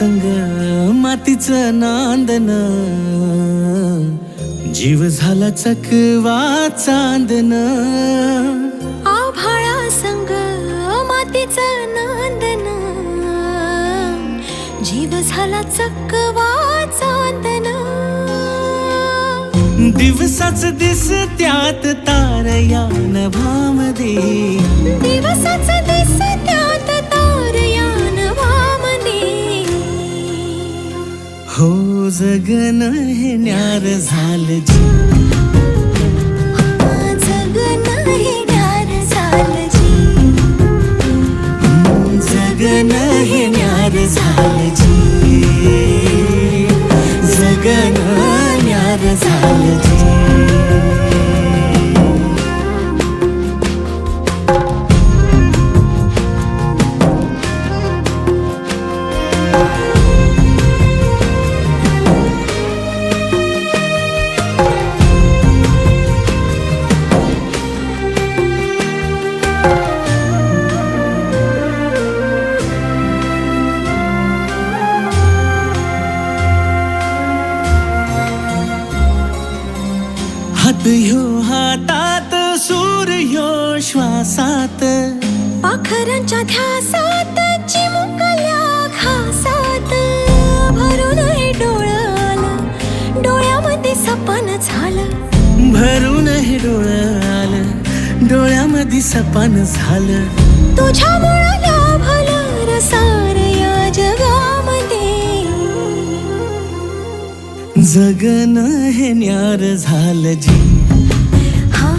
संग मातीचं नांदन, जीव झाला चकवा चांदन. आभाळा संग मातीचं नांदन, जीव झाला चकवा चांदन. दिवसाच दिसत्यात तारया नभामध्ये, दिवसाच दिसत्यात तारया नभामध्ये. हो जगन हे न्यार झालं जी, जगन हे न्यार झालं जी. जगन हे न्यार झालं जी, जगन न्यार झालं जी. हात ह्यो हातात, सूर ह्यो श्वासात, पाखरांच्या ध्यासात, चिमुकल्या घासात. भरून हे डोळं आलं, डोळ्यामध्ये सपन झालं. भरून हे डोळं आलं, डोळ्यामध्ये सपन झालं. तुझ्यामुळं लाभलं रसार या जगामध्ये. जगन हे न्यार झालं जी, हा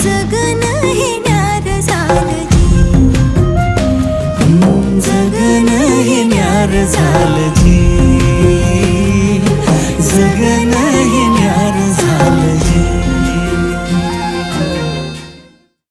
जगन हे न्यार झालं जी. जगन हे न्यार झालं जी.